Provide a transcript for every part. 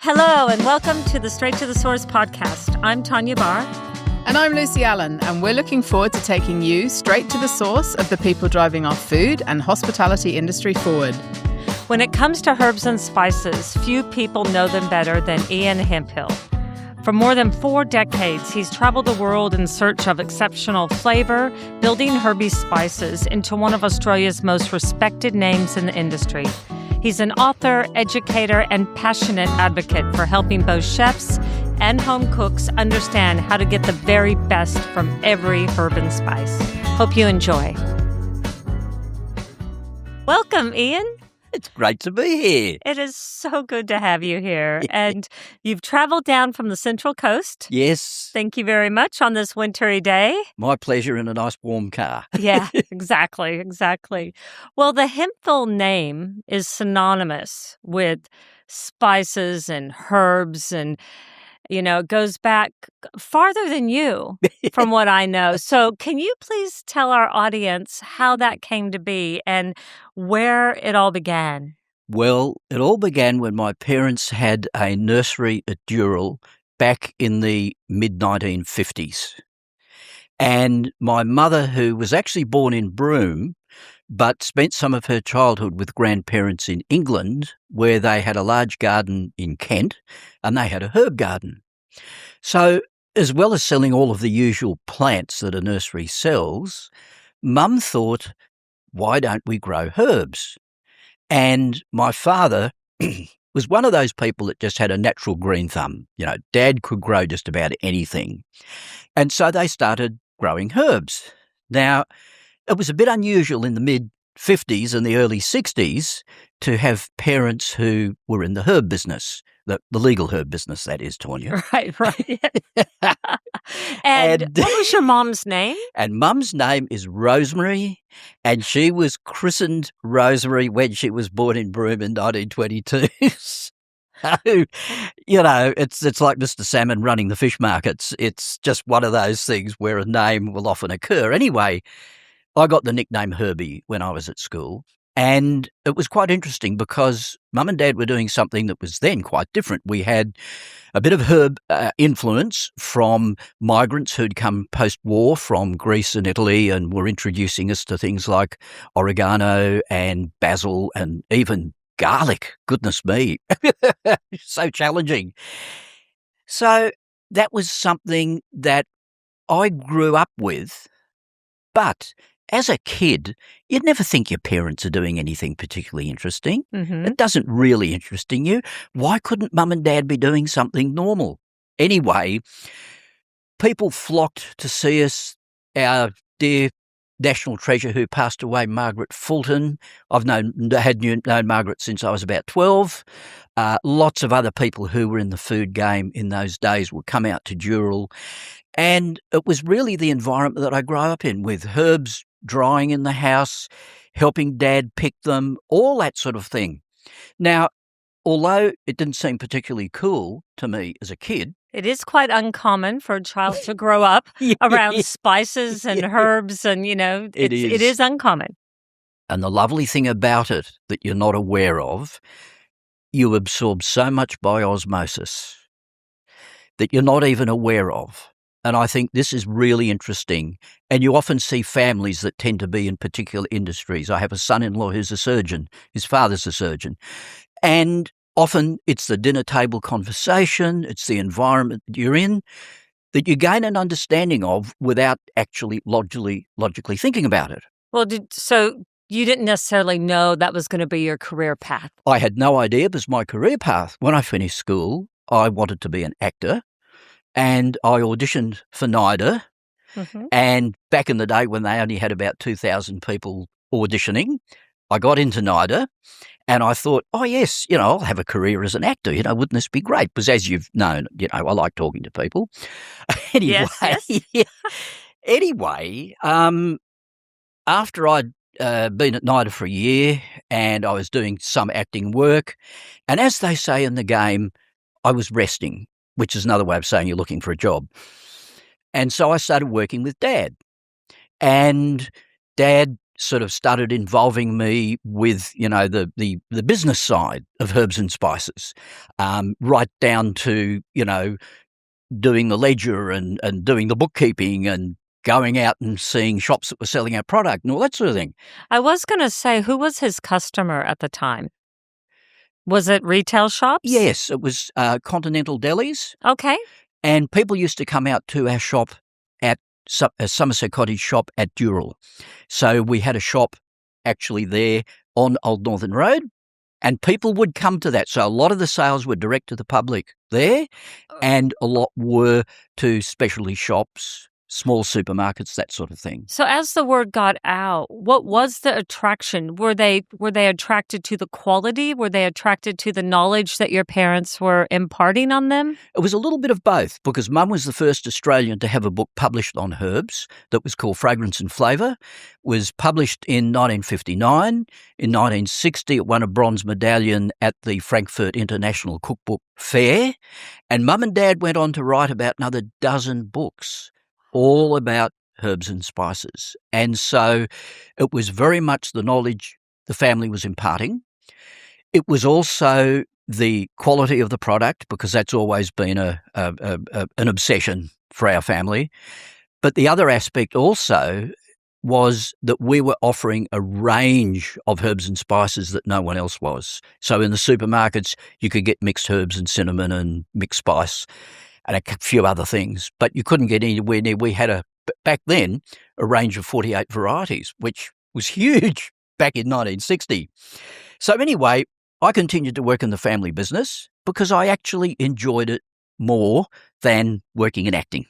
Hello, and welcome to the Straight to the Source podcast. I'm Tanya Barr. And I'm Lucy Allen, and we're looking forward to taking you straight to the source of the people driving our food and hospitality industry forward. When it comes to herbs and spices, few people know them better than Ian Hemphill. For more than 4 decades, he's traveled the world in search of exceptional flavor, building Herbies Spices into one of Australia's most respected names in the industry. He's an author, educator, and passionate advocate for helping both chefs and home cooks understand how to get the very best from every herb and spice. Hope you enjoy. Welcome, Ian. It's great to be here. It is so good to have you here. And you've traveled down from the Central Coast. Yes. Thank you very much on this wintry day. My pleasure in a nice warm car. Yeah, exactly. Well, the Hemphill name is synonymous with spices and herbs and, it goes back farther than you from what I know. So can you please tell our audience how that came to be and where it all began? Well, it all began when my parents had a nursery at Dural back in the mid-1950s. And my mother, who was actually born in Broome, but spent some of her childhood with grandparents in England, where they had a large garden in Kent, and they had a herb garden. So, as well as selling all of the usual plants that a nursery sells, Mum thought, why don't we grow herbs? And my father was one of those people that just had a natural green thumb. Dad could grow just about anything. And so they started growing herbs. Now, it was a bit unusual in the mid-50s and the early 60s to have parents who were in the herb business, the legal herb business, that is, Tanya. Right. And what was your mom's name? And Mum's name is Rosemary, and she was christened Rosemary when she was born in Broome in 1922. So, it's like Mr. Salmon running the fish markets. It's just one of those things where a name will often occur. Anyway, I got the nickname Herbie when I was at school, and it was quite interesting because Mum and Dad were doing something that was then quite different. We had a bit of herb influence from migrants who'd come post-war from Greece and Italy and were introducing us to things like oregano and basil and even garlic. Goodness me, so challenging. So that was something that I grew up with, but as a kid, you'd never think your parents are doing anything particularly interesting. Mm-hmm. It doesn't really interesting you. Why couldn't Mum and Dad be doing something normal? Anyway, people flocked to see us. Our dear national treasure who passed away, Margaret Fulton. I've known Margaret since I was about 12. Lots of other people who were in the food game in those days would come out to Dural. And it was really the environment that I grew up in, with herbs drying in the house, helping Dad pick them, all that sort of thing. Now, although it didn't seem particularly cool to me as a kid, it is quite uncommon for a child to grow up around spices and herbs, and, it is uncommon. And the lovely thing about it that you're not aware of, you absorb so much by osmosis that you're not even aware of. And I think this is really interesting. And you often see families that tend to be in particular industries. I have a son-in-law who's a surgeon. His father's a surgeon. And often it's the dinner table conversation, it's the environment that you're in, that you gain an understanding of without actually logically thinking about it. Well, so you didn't necessarily know that was going to be your career path? I had no idea it was my career path. When I finished school, I wanted to be an actor. And I auditioned for NIDA, and back in the day when they only had about 2,000 people auditioning, I got into NIDA, and I thought, oh yes, I'll have a career as an actor, wouldn't this be great? Because as you've known, I like talking to people. Anyway, yes. Anyway, after I'd been at NIDA for a year, and I was doing some acting work, and as they say in the game, I was resting, which is another way of saying you're looking for a job. And so I started working with Dad. And Dad sort of started involving me with, the business side of herbs and spices, right down to, doing the ledger and doing the bookkeeping and going out and seeing shops that were selling our product and all that sort of thing. I was going to say, who was his customer at the time? Was it retail shops? Yes, it was continental delis. Okay. And people used to come out to our shop at a Somerset Cottage shop at Dural. So we had a shop actually there on Old Northern Road, and people would come to that. So a lot of the sales were direct to the public there, and a lot were to specialty shops, small supermarkets, that sort of thing. So as the word got out, what was the attraction? Were they attracted to the quality? Were they attracted to the knowledge that your parents were imparting on them? It was a little bit of both, because Mum was the first Australian to have a book published on herbs that was called Fragrance and Flavour. It was published in 1959. In 1960, it won a bronze medallion at the Frankfurt International Cookbook Fair. And Mum and Dad went on to write about another dozen books, all about herbs and spices. And so it was very much the knowledge the family was imparting. It was also the quality of the product, because that's always been an obsession for our family. But the other aspect also was that we were offering a range of herbs and spices that no one else was. So in the supermarkets, you could get mixed herbs and cinnamon and mixed spice and a few other things, but you couldn't get anywhere near. We had back then, a range of 48 varieties, which was huge back in 1960. So anyway, I continued to work in the family business because I actually enjoyed it more than working in acting.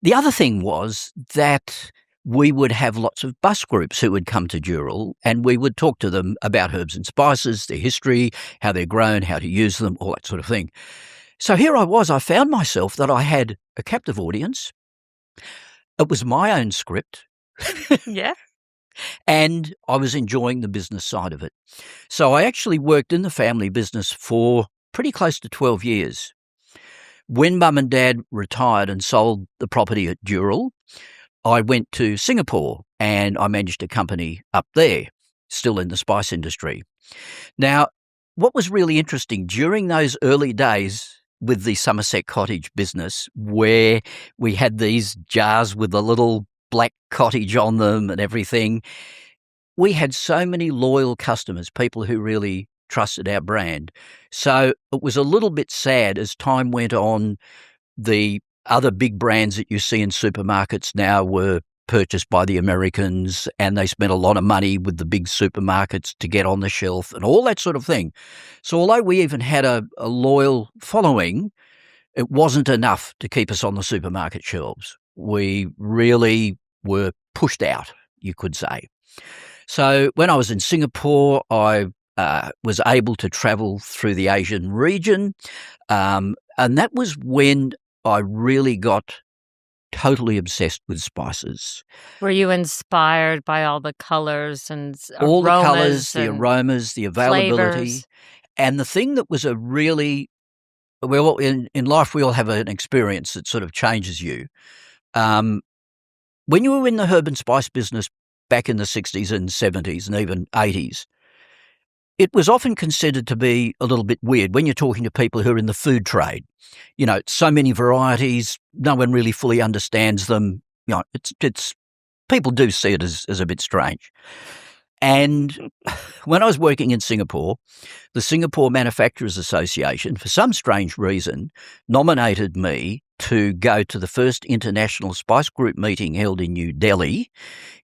The other thing was that we would have lots of bus groups who would come to Dural, and we would talk to them about herbs and spices, their history, how they're grown, how to use them, all that sort of thing. So here I found myself that I had a captive audience. It was my own script. Yeah. And I was enjoying the business side of it. So I actually worked in the family business for pretty close to 12 years. When Mum and Dad retired and sold the property at Dural, I went to Singapore and I managed a company up there, still in the spice industry. Now, what was really interesting during those early days with the Somerset Cottage business, where we had these jars with the little black cottage on them and everything, we had so many loyal customers, people who really trusted our brand. So it was a little bit sad as time went on. The other big brands that you see in supermarkets now were purchased by the Americans, and they spent a lot of money with the big supermarkets to get on the shelf and all that sort of thing. So although we even had a loyal following, it wasn't enough to keep us on the supermarket shelves. We really were pushed out, you could say. So when I was in Singapore, I was able to travel through the Asian region, and that was when I really got totally obsessed with spices. Were you inspired by all the colors and all the aromas colours, the and aromas, the availability. flavors? And the thing that was well, in life we all have an experience that sort of changes you. When you were in the herb and spice business back in the 60s and 70s and even 80s, it was often considered to be a little bit weird when you're talking to people who are in the food trade. You know, so many varieties, no one really fully understands them. You know, it's people do see it as a bit strange. And when I was working in Singapore, the Singapore Manufacturers Association, for some strange reason, nominated me to go to the first International Spice Group meeting held in New Delhi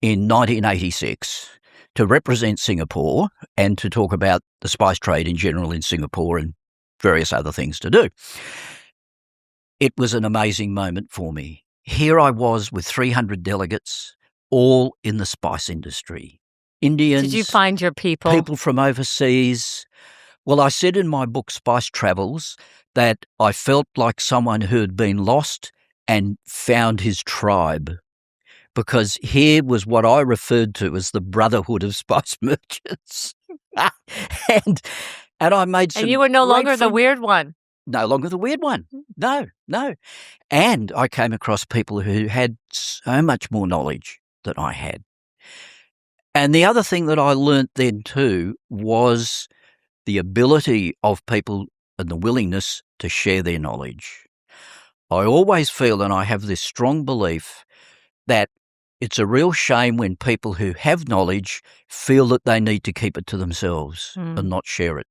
in 1986 to represent Singapore and to talk about the spice trade in general in Singapore and various other things to do. It was an amazing moment for me. Here I was with 300 delegates, all in the spice industry. Indians. Did you find your people? People from overseas. Well, I said in my book, Spice Travels, that I felt like someone who had been lost and found his tribe, because here was what I referred to as the brotherhood of spice merchants. and I made some. And you were no great longer the weird one. No longer the weird one. No. And I came across people who had so much more knowledge than I had. And the other thing that I learnt then too was the ability of people and the willingness to share their knowledge. I always feel, and I have this strong belief, that it's a real shame when people who have knowledge feel that they need to keep it to themselves and not share it.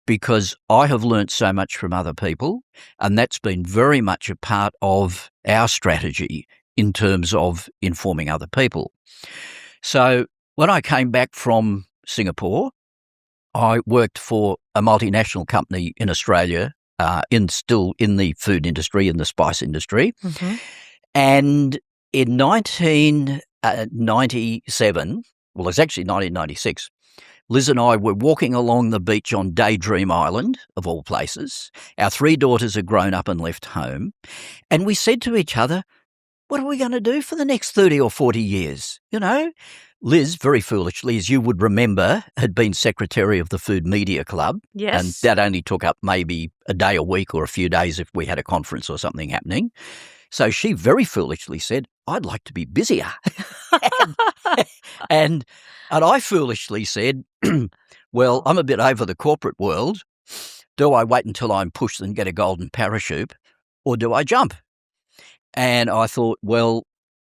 Because I have learnt so much from other people, and that's been very much a part of our strategy in terms of informing other people. So when I came back from Singapore, I worked for a multinational company in Australia, still in the food industry, in the spice industry. Mm-hmm. And in 1997, well, it's actually 1996, Liz and I were walking along the beach on Daydream Island, of all places. Our 3 daughters had grown up and left home. And we said to each other, what are we going to do for the next 30 or 40 years? You know, Liz, very foolishly, as you would remember, had been secretary of the Food Media Club. Yes. And that only took up maybe a day a week or a few days if we had a conference or something happening. So she very foolishly said, I'd like to be busier. and I foolishly said, well, I'm a bit over the corporate world. Do I wait until I'm pushed and get a golden parachute, or do I jump? And I thought, well,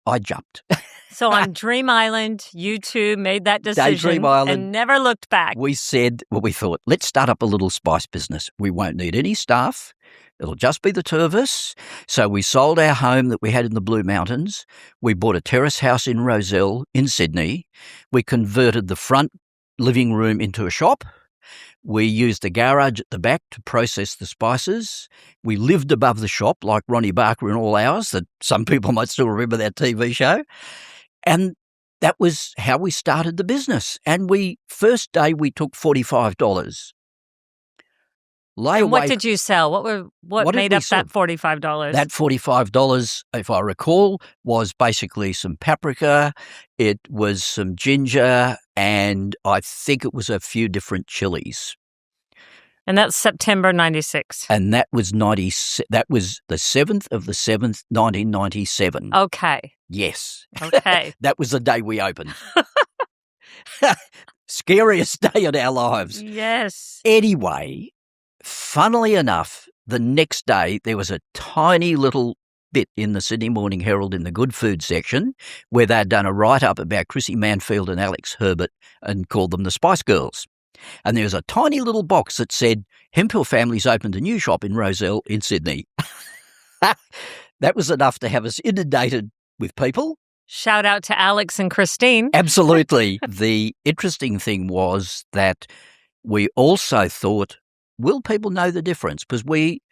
I jumped. So on Dream Island, you two made that decision Daydream Island, and never looked back. We said, well, we thought, let's start up a little spice business. We won't need any staff. It'll just be the 2 of us. So we sold our home that we had in the Blue Mountains. We bought a terrace house in Rozelle in Sydney. We converted the front living room into a shop. We used a garage at the back to process the spices. We lived above the shop like Ronnie Barker in All Hours, that some people might still remember that TV show. And that was how we started the business. And first day we took $45. And what did you sell? What made up that $45? That $45, if I recall, was basically some paprika, it was some ginger, and I think it was a few different chilies. And that's September 96. And that was that was the 7th of the 7th, 1997. Okay. Yes. Okay. That was the day we opened. Scariest day in our lives. Yes. Anyway, funnily enough, the next day there was a tiny little bit in the Sydney Morning Herald in the good food section where they'd done a write-up about Chrissy Manfield and Alex Herbert and called them the Spice Girls. And there was a tiny little box that said, Hemphill Family's opened a new shop in Rozelle in Sydney. That was enough to have us inundated with people. Shout out to Alex and Christine. Absolutely. The interesting thing was that we also thought, will people know the difference? Because we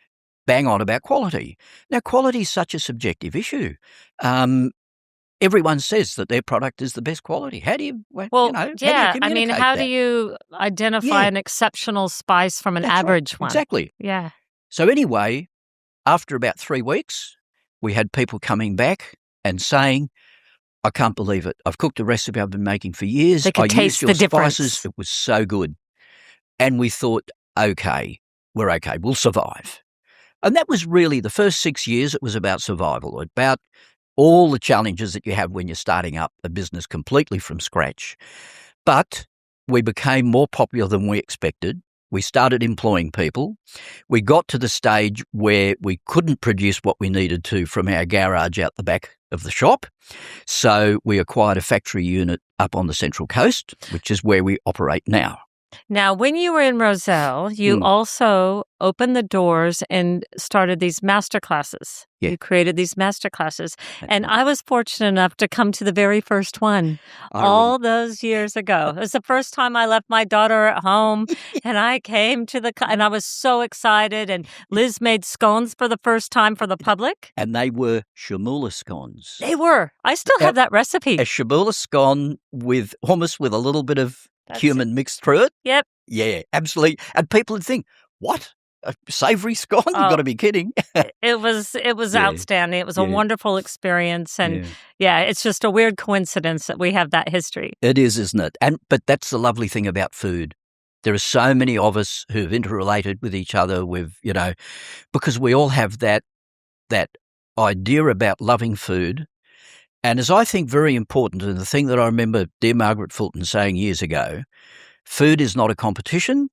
bang on about quality. Now, quality is such a subjective issue. Everyone says that their product is the best quality. How do you, well, how do yeah, you I mean, how do you identify an exceptional spice from an average one? Exactly. Yeah. So anyway, after about 3 weeks, we had people coming back and saying, I can't believe it. I've cooked a recipe I've been making for years. They could taste the difference. Spices. It was so good. And we thought, okay, we're okay. We'll survive. And that was really the first 6 years. It was about survival, about all the challenges that you have when you're starting up a business completely from scratch. But we became more popular than we expected. We started employing people. We got to the stage where we couldn't produce what we needed to from our garage out the back of the shop. So we acquired a factory unit up on the Central Coast, which is where we operate now. Now, when you were in Rozelle, you also opened the doors and started these master classes. Yeah. You created these master classes. And I was fortunate enough to come to the very first one all those years ago. It was the first time I left my daughter at home and I came to and I was so excited. And Liz made scones for the first time for the public. And they were shamula scones. They were. I still have that recipe. A shamula scone with hummus with a little bit of cumin mixed through it. Yep. Yeah, absolutely. And people would think, what? A savoury scone? You've got to be kidding. It was outstanding. It was a wonderful experience. And it's just a weird coincidence that we have that history. It is, isn't it? But that's the lovely thing about food. There are so many of us who've interrelated with each other because we all have that idea about loving food And as I think very important, and the thing that I remember dear Margaret Fulton saying years ago, food is not a competition.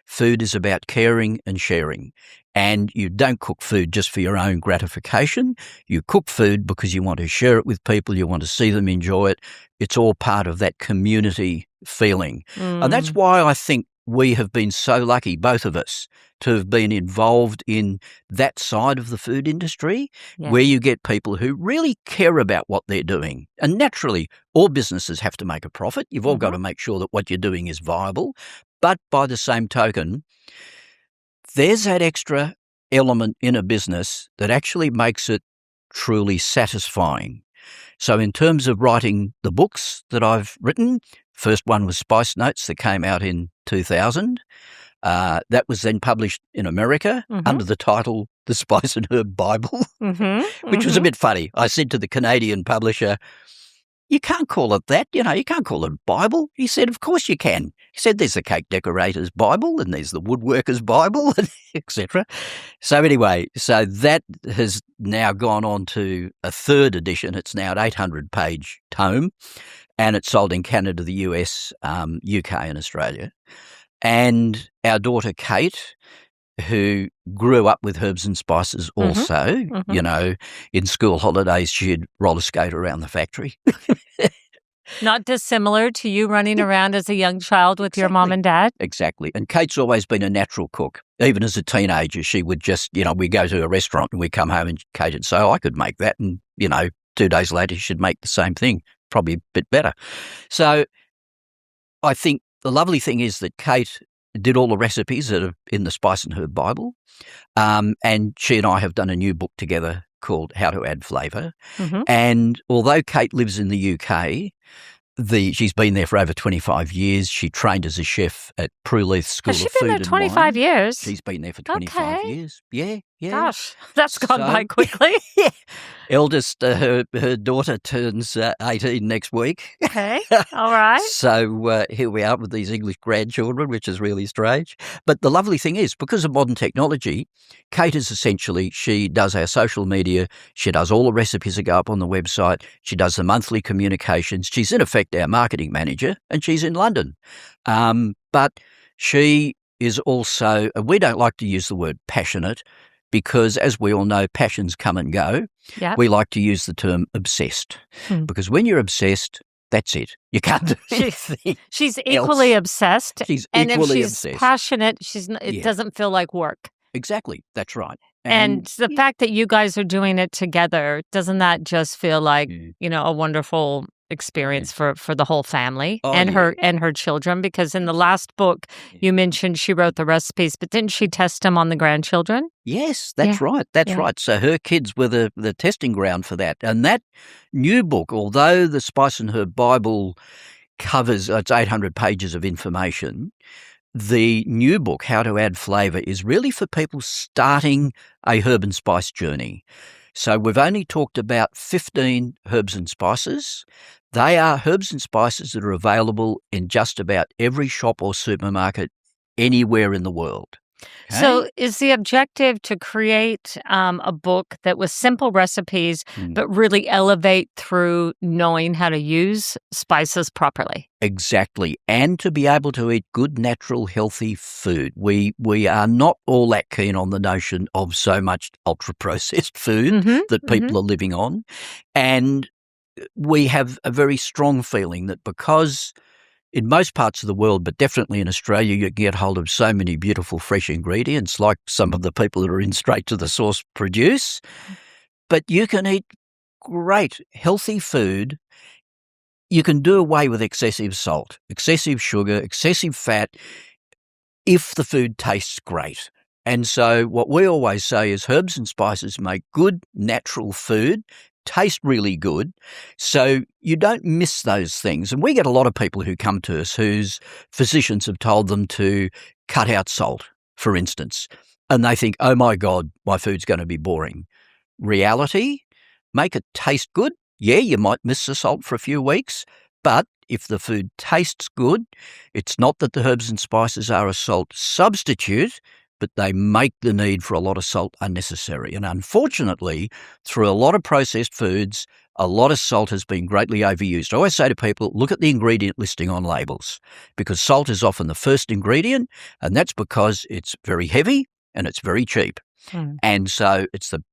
Food is about caring and sharing. And you don't cook food just for your own gratification. You cook food because you want to share it with people. You want to see them enjoy it. It's all part of that community feeling. And that's why I think we have been so lucky, both of us, to have been involved in that side of the food industry where you get people who really care about what they're doing. And naturally, all businesses have to make a profit. You've all got to make sure that what you're doing is viable. But by the same token, there's that extra element in a business that actually makes it truly satisfying. So in terms of writing the books that I've written, first one was Spice Notes that came out in 2000. That was then published in America under the title The Spice and Herb Bible, which was a bit funny. I said to the Canadian publisher, "You can't call it that, you can't call it a Bible." He said, "Of course you can." He said, "There's the cake decorator's Bible and there's the woodworker's Bible, etc." So anyway, so that has now gone on to a third edition. It's now an 800-page tome, and it's sold in Canada, the US, UK and Australia. And our daughter Kate, who grew up with Herbs and Spices also, in school holidays she'd roller skate around the factory. Not dissimilar to you running around as a young child with your mom and dad? Exactly. And Kate's always been a natural cook. Even as a teenager, she would just, we go to a restaurant and we come home and Kate would say, "Oh, I could make that." And, 2 days later, she'd make the same thing, probably a bit better. So I think the lovely thing is that Kate did all the recipes that are in the Spice and Herb Bible. And she and I have done a new book together called How to Add Flavour. And although Kate lives in the UK, she's been there for over 25 years. She trained as a chef at Prue School of Food and Wine. Has she been there 25 years? She's been there for 25 years. Yeah. Gosh, that's gone by quickly. Yeah. Eldest, her daughter turns 18 next week. Okay, all right. So here we are with these English grandchildren, which is really strange. But the lovely thing is, because of modern technology, Kate is essentially, she does our social media, she does all the recipes that go up on the website, she does the monthly communications, she's in effect our marketing manager, and she's in London. But she is also, we don't like to use the word passionate, because as we all know, passions come and go. Yep. We like to use the term obsessed, because when you're obsessed, that's it. You can't do anything. She's equally obsessed. She's and equally if she's obsessed. Passionate, it doesn't feel like work. Exactly. That's right. And the fact that you guys are doing it together, doesn't that just feel like, a wonderful experience for the whole family and her children? Because in the last book, you mentioned she wrote the recipes, but didn't she test them on the grandchildren? Yes, that's right. That's right. So her kids were the testing ground for that. And that new book, although the Spice and Herb Bible covers, it's 800 pages of information, the new book, How to Add Flavour, is really for people starting a herb and spice journey. So we've only talked about 15 herbs and spices. They are herbs and spices that are available in just about every shop or supermarket anywhere in the world. Okay? So is the objective to create a book that with simple recipes, but really elevate through knowing how to use spices properly? Exactly. And to be able to eat good, natural, healthy food. We are not all that keen on the notion of so much ultra-processed food that people are living on. And we have a very strong feeling that because in most parts of the world, but definitely in Australia, you can get hold of so many beautiful fresh ingredients like some of the people that are in Straight to the Source produce. But you can eat great, healthy food. You can do away with excessive salt, excessive sugar, excessive fat if the food tastes great. And so what we always say is herbs and spices make good, natural food, taste really good, so you don't miss those things. And we get a lot of people who come to us whose physicians have told them to cut out salt, for instance, and they think, "Oh my God, my food's going to be boring." Reality, make it taste good. Yeah, you might miss the salt for a few weeks, but if the food tastes good, it's not that the herbs and spices are a salt substitute, but they make the need for a lot of salt unnecessary. And unfortunately, through a lot of processed foods, a lot of salt has been greatly overused. I always say to people, look at the ingredient listing on labels, because salt is often the first ingredient, and that's because it's very heavy and it's very cheap. And so it's the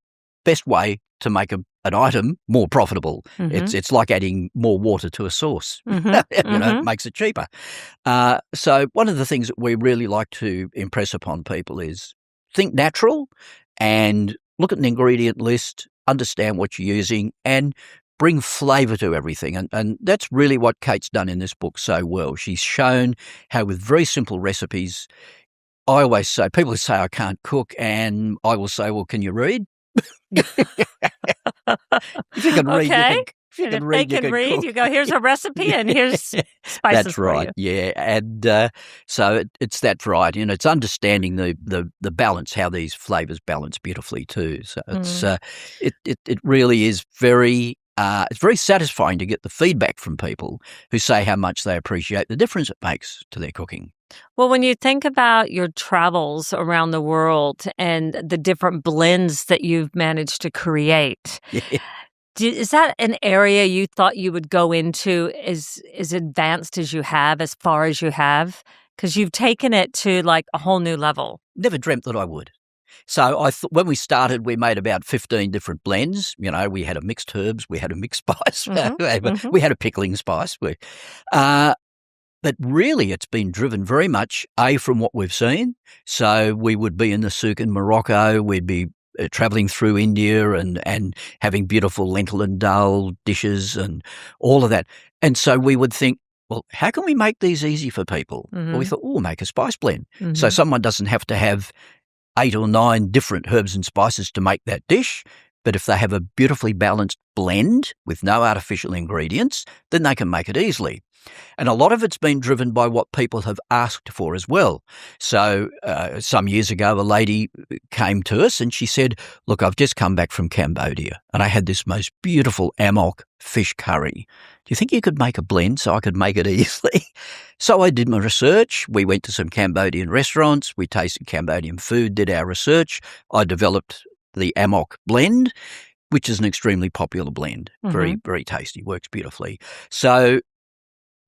best way to make an item more profitable. It's like adding more water to a sauce. It makes it cheaper. So one of the things that we really like to impress upon people is think natural and look at an ingredient list, understand what you're using, and bring flavour to everything. And that's really what Kate's done in this book so well. She's shown how with very simple recipes, I always say, people say I can't cook, and I will say, well, can you read? If you can read, if they can read, you go, here's a recipe and here's spices. That's right, for yeah. And so it's that right. It's understanding the balance, how these flavours balance beautifully too. So it really is very it's very satisfying to get the feedback from people who say how much they appreciate the difference it makes to their cooking. Well, when you think about your travels around the world and the different blends that you've managed to create, is that an area you thought you would go into as advanced as you have, as far as you have? Because you've taken it to like a whole new level. Never dreamt that I would. So I thought when we started, we made about 15 different blends. We had a mixed herbs, we had a mixed spice, we had a pickling spice. But really, it's been driven very much, from what we've seen. So we would be in the souk in Morocco, we'd be travelling through India and having beautiful lentil and dal dishes and all of that. And so we would think, well, how can we make these easy for people? Well, we thought, we'll make a spice blend. So someone doesn't have to have 8 or 9 different herbs and spices to make that dish. But if they have a beautifully balanced blend with no artificial ingredients, then they can make it easily. And a lot of it's been driven by what people have asked for as well. So some years ago, a lady came to us and she said, look, I've just come back from Cambodia and I had this most beautiful amok fish curry. Do you think you could make a blend so I could make it easily? So I did my research. We went to some Cambodian restaurants. We tasted Cambodian food, did our research. I developed the amok blend, which is an extremely popular blend. Very, very tasty, works beautifully. So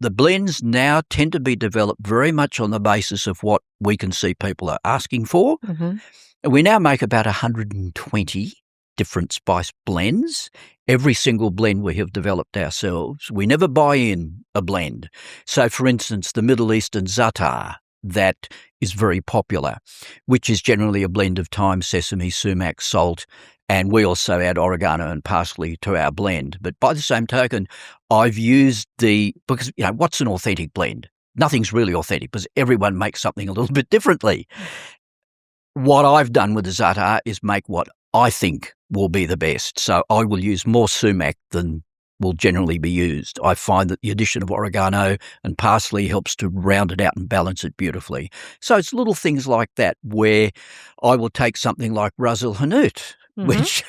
the blends now tend to be developed very much on the basis of what we can see people are asking for. And we now make about 120 different spice blends. Every single blend we have developed ourselves. We never buy in a blend. So, for instance, the Middle Eastern za'atar, that is very popular, which is generally a blend of thyme, sesame, sumac, salt, and we also add oregano and parsley to our blend. But by the same token, I've used because, what's an authentic blend? Nothing's really authentic because everyone makes something a little bit differently. What I've done with the za'atar is make what I think will be the best. So I will use more sumac than will generally be used. I find that the addition of oregano and parsley helps to round it out and balance it beautifully. So it's little things like that where I will take something like Ras el Hanout, which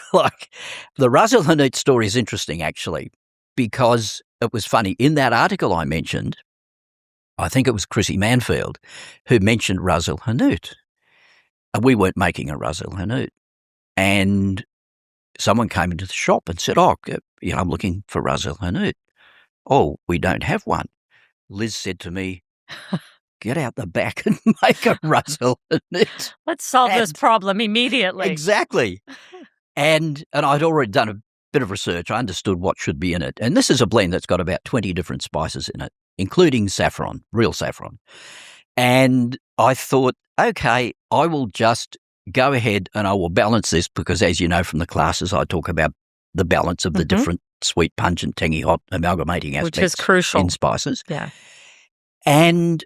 the Ras el Hanout story is interesting actually, because it was funny. In that article I mentioned, I think it was Chrissy Manfield who mentioned Ras el Hanout. And we weren't making a Ras el Hanout. And someone came into the shop and said, I'm looking for Ras el Hanout. Oh, we don't have one. Liz said to me, get out the back and make a Ras el Hanout. Let's solve this problem immediately. Exactly. And I'd already done a bit of research. I understood what should be in it. And this is a blend that's got about 20 different spices in it, including saffron, real saffron. And I thought, okay, I will just go ahead and I will balance this because, as you know from the classes, I talk about the balance of the different sweet, pungent, tangy, hot, amalgamating aspects, which is crucial in spices. Yeah. And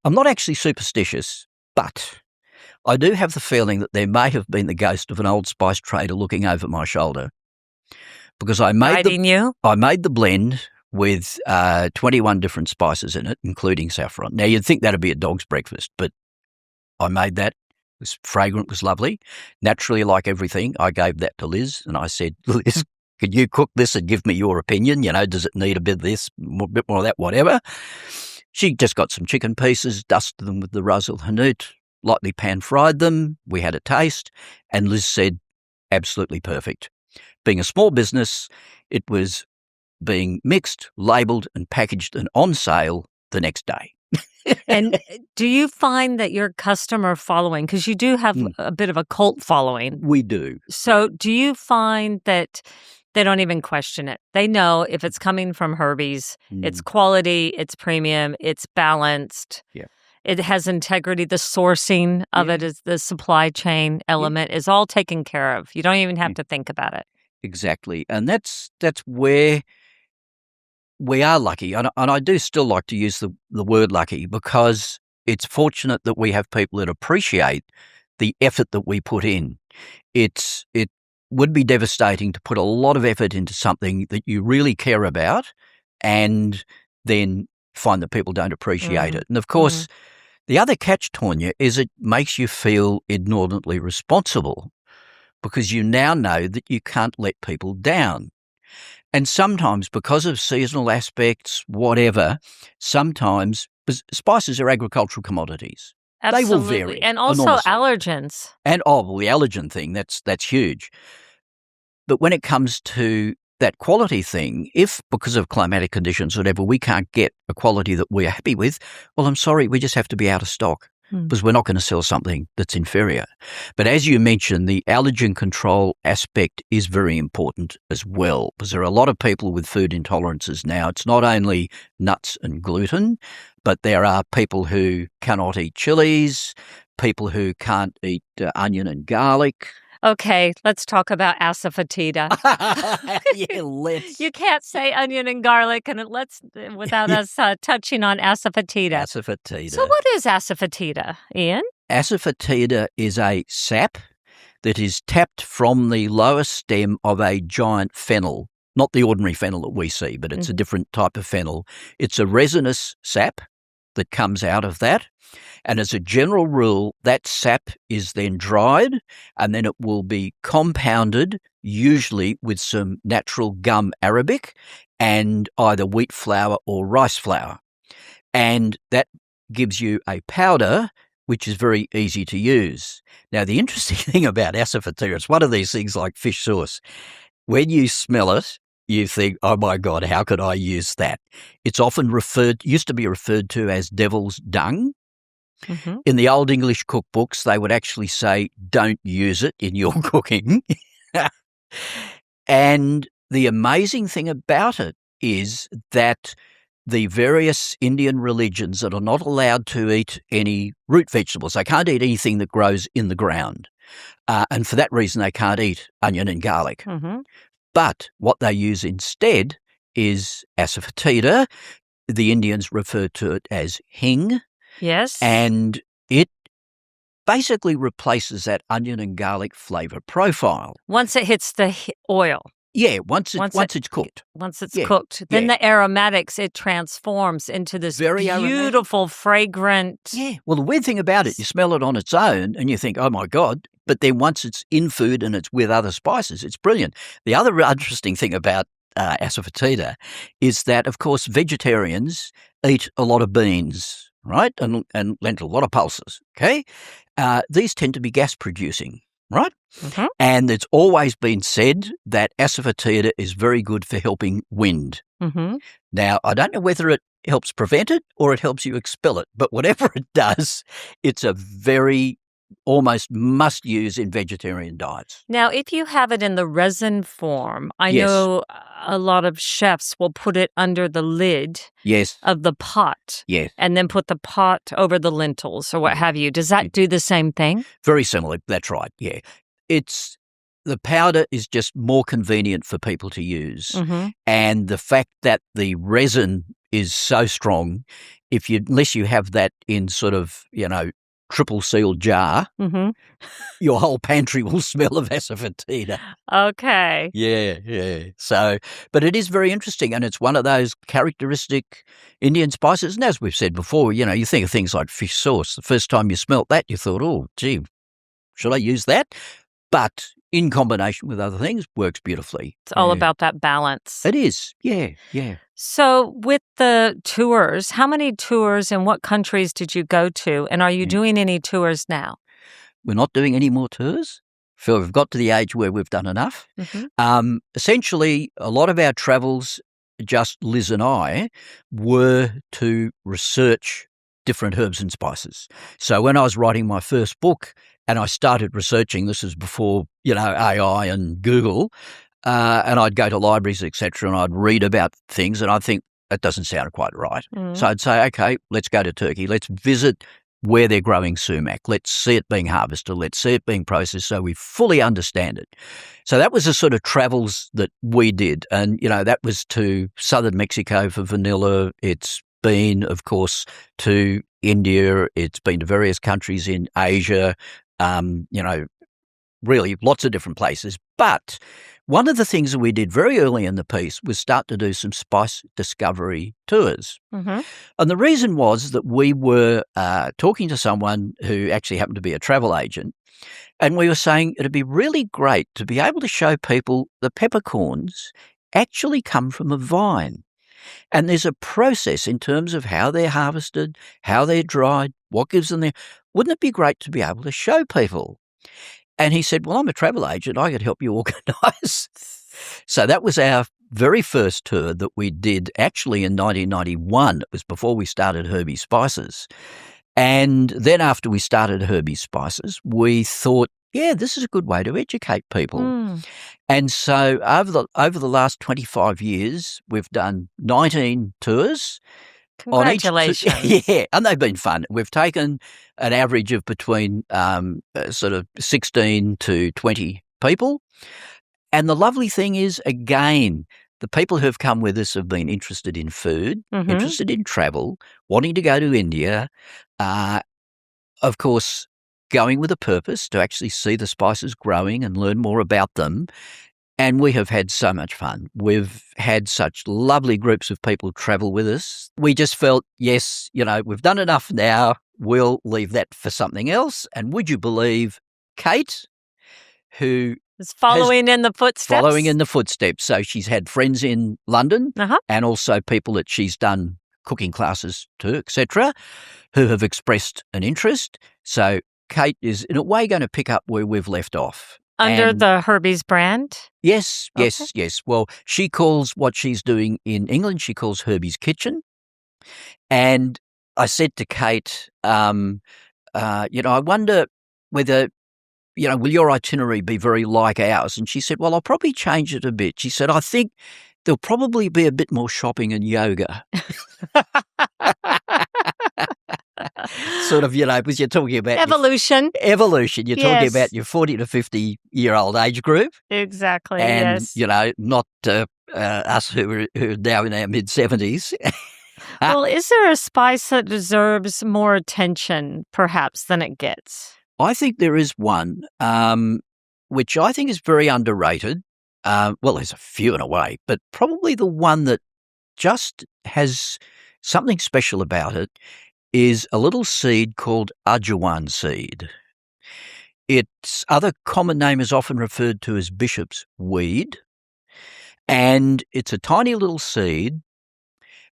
I'm not actually superstitious, but I do have the feeling that there may have been the ghost of an old spice trader looking over my shoulder, because I made the blend with 21 different spices in it, including saffron. Now, you'd think that'd be a dog's breakfast, but I made that. It was fragrant, was lovely. Naturally, like everything, I gave that to Liz and I said, Liz, could you cook this and give me your opinion? Does it need a bit of this, a bit more of that, whatever? She just got some chicken pieces, dusted them with the Ras el Hanout, lightly pan-fried them. We had a taste and Liz said, absolutely perfect. Being a small business, It was being mixed, labelled and packaged and on sale the next day. And do you find that your customer following, because you do have a bit of a cult following. We do. So do you find that they don't even question it? They know if it's coming from Herbies, it's quality, it's premium, it's balanced. Yeah. It has integrity. The sourcing of it is the supply chain element is all taken care of. You don't even have to think about it. Exactly. And that's where we are lucky. And I do still like to use the word lucky, because it's fortunate that we have people that appreciate the effort that we put in. It would be devastating to put a lot of effort into something that you really care about and then find that people don't appreciate it. And of course, the other catch, Tonya, is it makes you feel inordinately responsible, because you now know that you can't let people down. And sometimes, because of seasonal aspects, whatever, sometimes spices are agricultural commodities. Absolutely. They will vary. And also enormously. allergens. And, the allergen thing, that's huge. But when it comes to that quality thing, if because of climatic conditions or whatever, we can't get a quality that we're happy with, well, I'm sorry, we just have to be out of stock, because we're not going to sell something that's inferior. But as you mentioned, the allergen control aspect is very important as well, because there are a lot of people with food intolerances now. It's not only nuts and gluten, but there are people who cannot eat chilies, people who can't eat onion and garlic. Okay, let's talk about Asafoetida. Yeah, let's. You can't say onion and garlic without us touching on Asafoetida. Asafoetida. So what is Asafoetida, Ian? Asafoetida is a sap that is tapped from the lower stem of a giant fennel, not the ordinary fennel that we see, but it's a different type of fennel. It's a resinous sap that comes out of that. And as a general rule, that sap is then dried and then it will be compounded, usually with some natural gum arabic and either wheat flour or rice flour. And that gives you a powder which is very easy to use. Now, the interesting thing about asafoetida, it's one of these things like fish sauce. When you smell it, you think, oh my God, how could I use that? It's often used to be referred to as devil's dung. In the old English cookbooks, they would actually say, don't use it in your cooking. And the amazing thing about it is that the various Indian religions that are not allowed to eat any root vegetables, they can't eat anything that grows in the ground. And for that reason, they can't eat onion and garlic. But what they use instead is asafoetida. The Indians refer to it as hing. Yes. And it basically replaces that onion and garlic flavour profile. Once it hits the oil. Yeah, once it's cooked. Once it's cooked. Then the aromatics, it transforms into this Very beautiful, fragrant. Yeah. Well, the weird thing about it, you smell it on its own and you think, oh my God. But then once it's in food and it's with other spices, it's brilliant. The other interesting thing about asafoetida is that, of course, vegetarians eat a lot of beans, right? And lentil, a lot of pulses, okay? These tend to be gas producing, right? And it's always been said that asafoetida is very good for helping wind. Now, I don't know whether it helps prevent it or it helps you expel it, but whatever it does, it's a very almost must use in vegetarian diets. Now, if you have it in the resin form, I know a lot of chefs will put it under the lid of the pot and then put the pot over the lentils or what have you. Does that do the same thing? Very similar. That's right. Yeah. The powder is just more convenient for people to use. And the fact that the resin is so strong, unless you have that in sort of, triple sealed jar, your whole pantry will smell of asafoetida. Okay. Yeah. So, but it is very interesting, and it's one of those characteristic Indian spices. And as we've said before, you think of things like fish sauce. The first time you smelt that, you thought, oh, gee, should I use that? But in combination with other things, works beautifully. It's all about that balance. It is. Yeah. So with the tours, how many tours and what countries did you go to? And are you doing any tours now? We're not doing any more tours. feel we've got to the age where we've done enough. Essentially, a lot of our travels, just Liz and I, were to research different herbs and spices. So when I was writing my first book and I started researching, this was before, AI and Google, and I'd go to libraries, etc., and I'd read about things, and I'd think, that doesn't sound quite right. So I'd say, okay, let's go to Turkey. Let's visit where they're growing sumac. Let's see it being harvested. Let's see it being processed so we fully understand it. So that was the sort of travels that we did. And, that was to southern Mexico for vanilla. It's been, of course, to India. It's been to various countries in Asia, really lots of different places. But one of the things that we did very early in the piece was start to do some spice discovery tours. And the reason was that we were talking to someone who actually happened to be a travel agent, and we were saying it'd be really great to be able to show people the peppercorns actually come from a vine. And there's a process in terms of how they're harvested, how they're dried, what gives them their... Wouldn't it be great to be able to show people? And he said, well, I'm a travel agent. I could help you organise. So that was our very first tour that we did actually in 1991. It was before we started Herbies Spices. And then after we started Herbies Spices, we thought, yeah, this is a good way to educate people. And so over the last 25 years, we've done 19 tours. Congratulations. Yeah, and they've been fun. We've taken an average of between sort of 16 to 20 people. And the lovely thing is, again, the people who have come with us have been interested in food, interested in travel, wanting to go to India, of course, going with a purpose to actually see the spices growing and learn more about them. And we have had so much fun. We've had such lovely groups of people travel with us. We just felt, yes, we've done enough now. We'll leave that for something else. And would you believe Kate, who is following in the footsteps? Following in the footsteps. So she's had friends in London and also people that she's done cooking classes to, etc., who have expressed an interest. So Kate is in a way going to pick up where we've left off. Under the Herbies brand? Yes. Well, she calls what she's doing in England, she calls Herbies Kitchen. And I said to Kate, I wonder whether, will your itinerary be very like ours? And she said, well, I'll probably change it a bit. She said, I think there'll probably be a bit more shopping and yoga. Sort of, because you're talking about evolution. You're talking about your 40 to 50-year-old age group. Exactly, and, yes. Not us who are now in our mid-70s. Well, is there a spice that deserves more attention, perhaps, than it gets? I think there is one, which I think is very underrated. Well, there's a few in a way, but probably the one that just has something special about it is a little seed called Ajuwan seed. Its other common name is often referred to as bishop's weed, and it's a tiny little seed,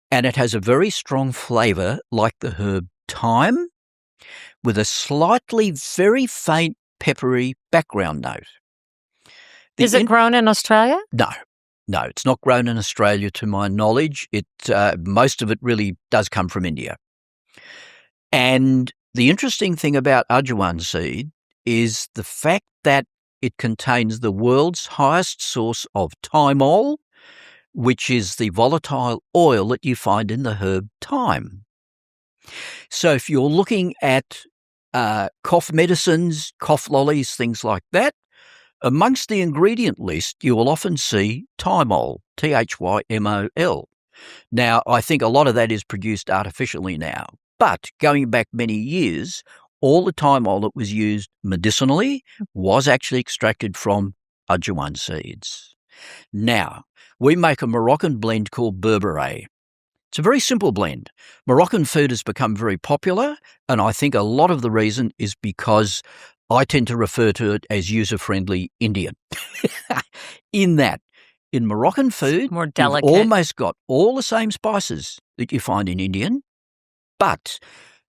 and it has a very strong flavour like the herb thyme, with a slightly very faint peppery background note. Is it grown in Australia? No, it's not grown in Australia to my knowledge. Most of it really does come from India. And the interesting thing about Ajuwan seed is the fact that it contains the world's highest source of thymol, which is the volatile oil that you find in the herb thyme. So if you're looking at cough medicines, cough lollies, things like that, amongst the ingredient list, you will often see thymol, Thymol. Now, I think a lot of that is produced artificially now. But going back many years, all the thymol that was used medicinally was actually extracted from Ajuwan seeds. Now, we make a Moroccan blend called berbere. It's a very simple blend. Moroccan food has become very popular, and I think a lot of the reason is because I tend to refer to it as user-friendly Indian. In that, in Moroccan food, more delicate. You've almost got all the same spices that you find in Indian, but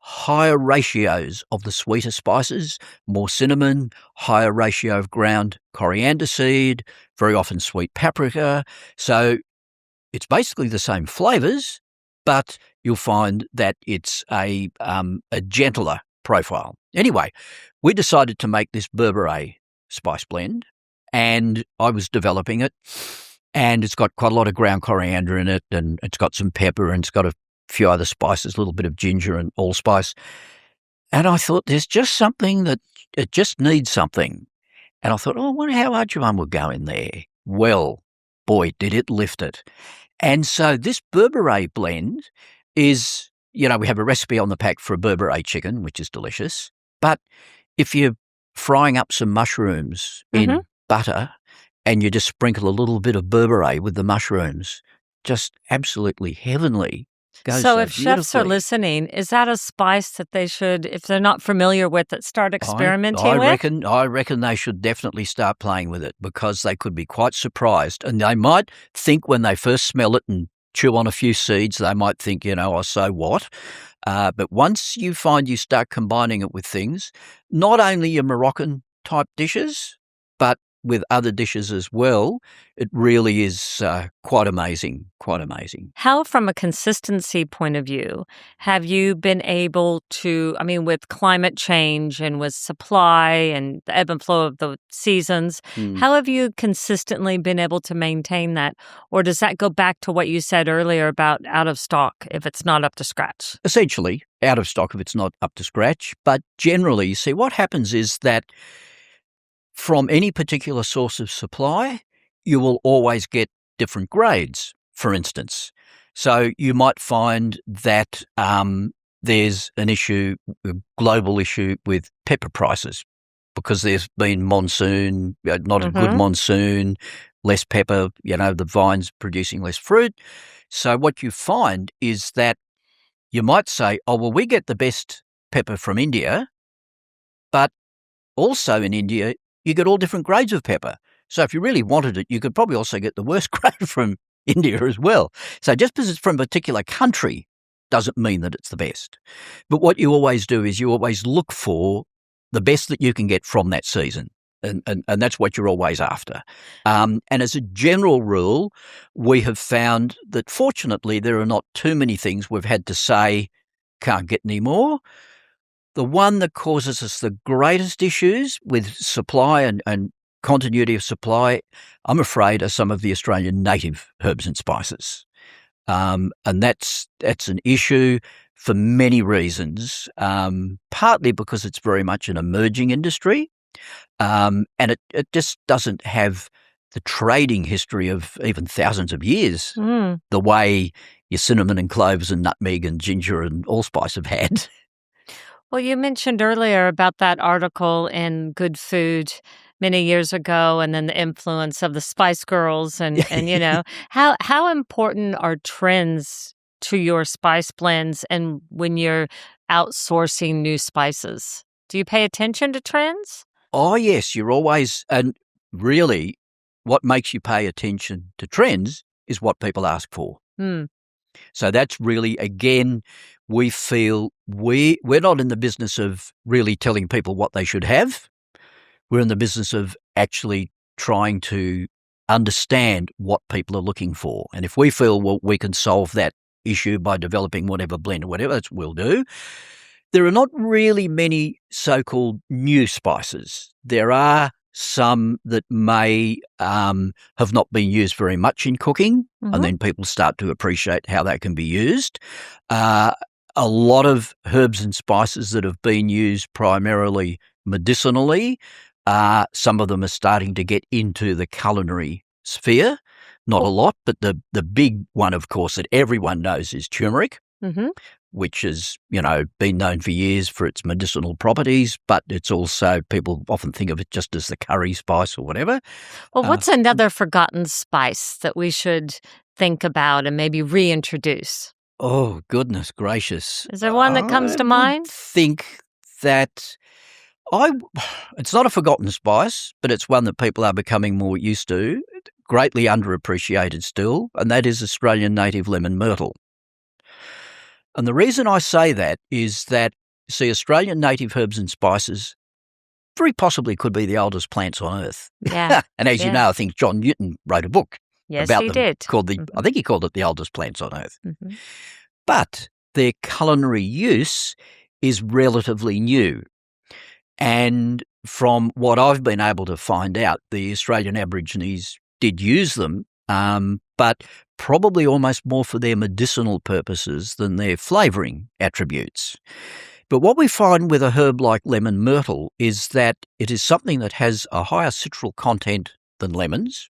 higher ratios of the sweeter spices, more cinnamon, higher ratio of ground coriander seed, very often sweet paprika. So it's basically the same flavours, but you'll find that it's a gentler profile. Anyway, we decided to make this Berberé spice blend, and I was developing it, and it's got quite a lot of ground coriander in it, and it's got some pepper, and it's got a few other spices, a little bit of ginger and allspice. And I thought there's just something that it just needs something. And I thought, I wonder how arginine would go in there. Well, boy, did it lift it. And so this Berberé blend is, we have a recipe on the pack for a Berberé chicken, which is delicious. But if you're frying up some mushrooms in butter and you just sprinkle a little bit of Berberé with the mushrooms, just absolutely heavenly. So if chefs are listening, is that a spice that they should, if they're not familiar with it, start experimenting with? I reckon they should definitely start playing with it, because they could be quite surprised. And they might think when they first smell it and chew on a few seeds, they might think, oh, so what? But once you find you start combining it with things, not only your Moroccan type dishes, but with other dishes as well, it really is quite amazing, How, from a consistency point of view, have you been able to, with climate change and with supply and the ebb and flow of the seasons, how have you consistently been able to maintain that? Or does that go back to what you said earlier about out of stock if it's not up to scratch? Essentially, out of stock if it's not up to scratch. But generally, you see, what happens is that from any particular source of supply, you will always get different grades, for instance. So you might find that there's an issue, a global issue with pepper prices, because there's been monsoon, not a good monsoon, less pepper, the vine's producing less fruit. So what you find is that you might say, oh, well, we get the best pepper from India, but also in India, you get all different grades of pepper. So if you really wanted it, you could probably also get the worst grade from India as well. So just because it's from a particular country doesn't mean that it's the best. But what you always do is you always look for the best that you can get from that season. And that's what you're always after. And as a general rule, we have found that fortunately there are not too many things we've had to say, can't get any more. The one that causes us the greatest issues with supply and continuity of supply, I'm afraid, are some of the Australian native herbs and spices. And that's an issue for many reasons, partly because it's very much an emerging industry, and it just doesn't have the trading history of even thousands of years, the way your cinnamon and cloves and nutmeg and ginger and allspice have had. Well, you mentioned earlier about that article in Good Food many years ago, and then the influence of the Spice Girls, and how important are trends to your spice blends and when you're outsourcing new spices? Do you pay attention to trends? Oh, yes, you're always, and really what makes you pay attention to trends is what people ask for. So that's really, again, we feel we're not in the business of really telling people what they should have. We're in the business of actually trying to understand what people are looking for. And if we feel, well, we can solve that issue by developing whatever blend or whatever, that's what we'll do. There are not really many so-called new spices. There are some that may have not been used very much in cooking, and then people start to appreciate how that can be used. A lot of herbs and spices that have been used primarily medicinally, some of them are starting to get into the culinary sphere. Not a lot, but the big one, of course, that everyone knows is turmeric. Which has, been known for years for its medicinal properties, but it's also, people often think of it just as the curry spice or whatever. Well, what's another forgotten spice that we should think about and maybe reintroduce? Oh, goodness gracious. Is there one that comes to mind? I think that it's not a forgotten spice, but it's one that people are becoming more used to, greatly underappreciated still, and that is Australian native lemon myrtle. And the reason I say that is that, see, Australian native herbs and spices very possibly could be the oldest plants on earth. Yeah. And as you know, I think John Newton wrote a book about he them did. called I think he called it the oldest plants on earth. Mm-hmm. But their culinary use is relatively new. And from what I've been able to find out, the Australian Aborigines did use them, but probably almost more for their medicinal purposes than their flavouring attributes. But what we find with a herb like lemon myrtle is that it is something that has a higher citral content than lemons,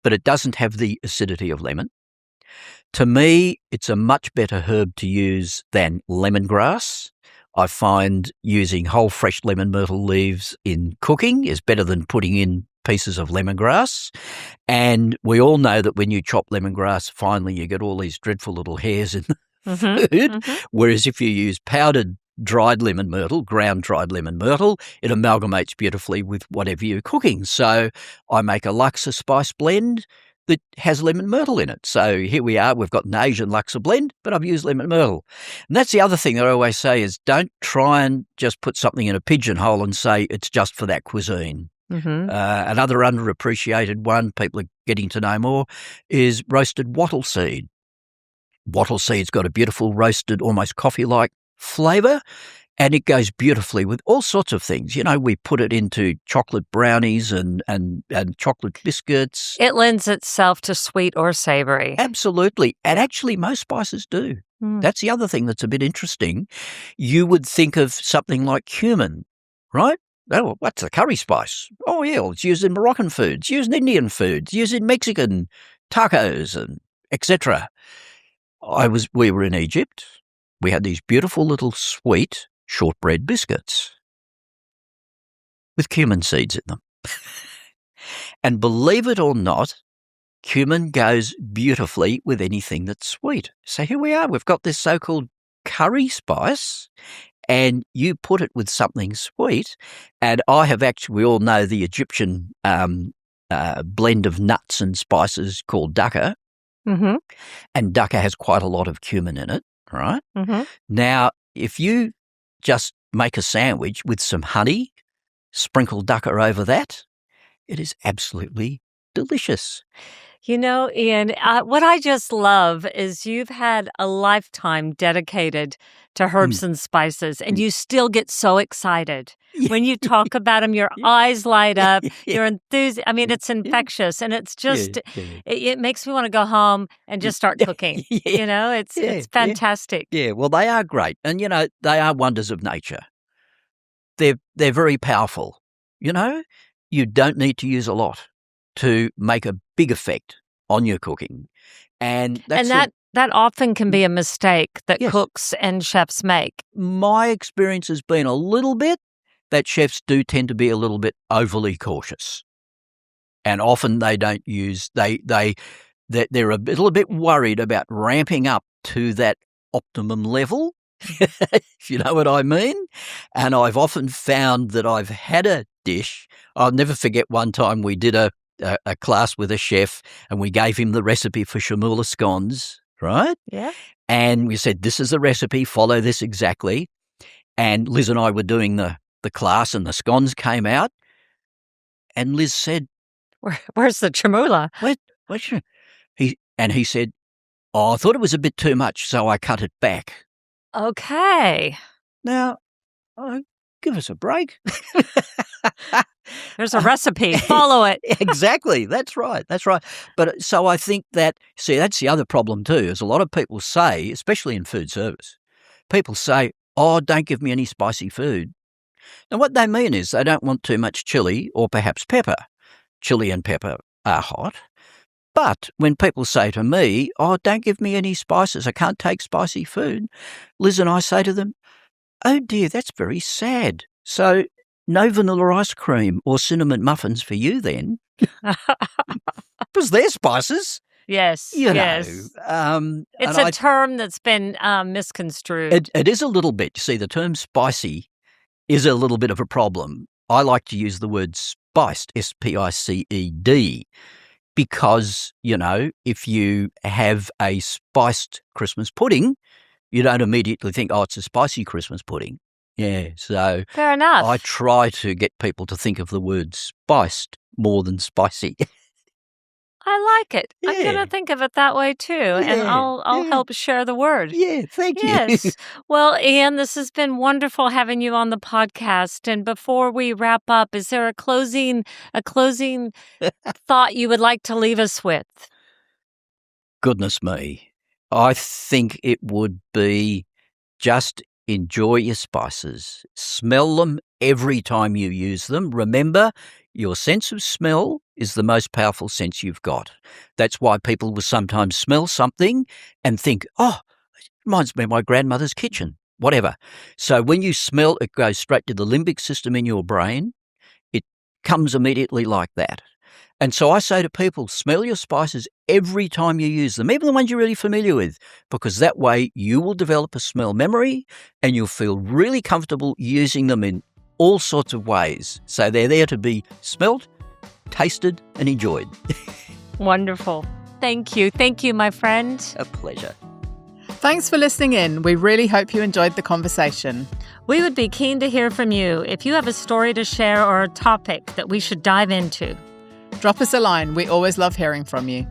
but it doesn't have the acidity of lemon. To me, it's a much better herb to use than lemongrass. I find using whole fresh lemon myrtle leaves in cooking is better than putting in pieces of lemongrass. And we all know that when you chop lemongrass, finally you get all these dreadful little hairs in the food. Whereas if you use powdered dried lemon myrtle, ground dried lemon myrtle, it amalgamates beautifully with whatever you're cooking. So I make a Luxor spice blend that has lemon myrtle in it. So here we are, we've got an Asian Luxor blend, but I've used lemon myrtle. And that's the other thing that I always say is don't try and just put something in a pigeonhole and say it's just for that cuisine. Another underappreciated one people are getting to know more is roasted wattle seed. Wattle seed's got a beautiful roasted, almost coffee-like flavour, and it goes beautifully with all sorts of things. You know, we put it into chocolate brownies and chocolate biscuits. It lends itself to sweet or savoury. Absolutely. And actually most spices do. That's the other thing that's a bit interesting. You would think of something like cumin, right? Oh, what's a curry spice? Oh, yeah, well, it's used in Moroccan food. It's used in Indian food. It's used in Mexican tacos and etc. We were in Egypt. We had these beautiful little sweet shortbread biscuits with cumin seeds in them. And believe it or not, cumin goes beautifully with anything that's sweet. So here we are. We've got this so-called curry spice, and you put it with something sweet. And I have actually, we all know the Egyptian blend of nuts and spices called dukkha. And dukkha has quite a lot of cumin in it, right? Now, if you just make a sandwich with some honey, sprinkle dukkha over that, it is absolutely delicious. You know, Ian, what I just love is you've had a lifetime dedicated to herbs and spices, and you still get so excited. When you talk about them, your eyes light up, you're enthusiastic. I mean, it's infectious, and it's just, it makes me want to go home and just start cooking. You know, it's fantastic. Yeah, well, they are great. And, you know, they are wonders of nature. They're very powerful. You know, you don't need to use a lot to make a big effect on your cooking. And that often can be a mistake that cooks and chefs make. My experience has been a little bit that chefs do tend to be a little bit overly cautious. And often they don't use, they're a little bit worried about ramping up to that optimum level, if you know what I mean. And I've often found that I've had a dish. I'll never forget one time we did a class with a chef and we gave him the recipe for chamula scones, right? Yeah. And we said, this is the recipe, follow this exactly. And Liz and I were doing the class and the scones came out and Liz said, Where's the chamula? He said, oh, I thought it was a bit too much, so I cut it back. Okay. Now, give us a break. There's a recipe. Follow it. Exactly. That's right. But so I think that, see, that's the other problem too, is a lot of people say, especially in food service, people say, oh, don't give me any spicy food. Now, what they mean is they don't want too much chili or perhaps pepper. Chili and pepper are hot. But when people say to me, oh, don't give me any spices, I can't take spicy food, Liz and I say to them, oh dear, that's very sad. So no vanilla ice cream or cinnamon muffins for you then. Because they're spices. Yes, you yes. know. It's a term that's been misconstrued. It is a little bit. You see, the term spicy is a little bit of a problem. I like to use the word spiced, S-P-I-C-E-D, because, you know, if you have a spiced Christmas pudding, you don't immediately think, oh, it's a spicy Christmas pudding. Yeah, so Fair enough. I try to get people to think of the word spiced more than spicy. I like it. I'm Yeah. going to think of it that way too, and Yeah, I'll yeah. help share the word. Yeah, thank you. Yes. Well, Ian, this has been wonderful having you on the podcast. And before we wrap up, is there a closing thought you would like to leave us with? Goodness me. I think it would be just enjoy your spices. Smell them every time you use them. Remember, your sense of smell is the most powerful sense you've got. That's why people will sometimes smell something and think, oh, it reminds me of my grandmother's kitchen, whatever. So when you smell, it goes straight to the limbic system in your brain. It comes immediately like that. And so I say to people, smell your spices every time you use them, even the ones you're really familiar with, because that way you will develop a smell memory and you'll feel really comfortable using them in all sorts of ways. So they're there to be smelt, tasted, and enjoyed. Wonderful. Thank you. Thank you, my friend. A pleasure. Thanks for listening in. We really hope you enjoyed the conversation. We would be keen to hear from you if you have a story to share or a topic that we should dive into. Drop us a line. We always love hearing from you.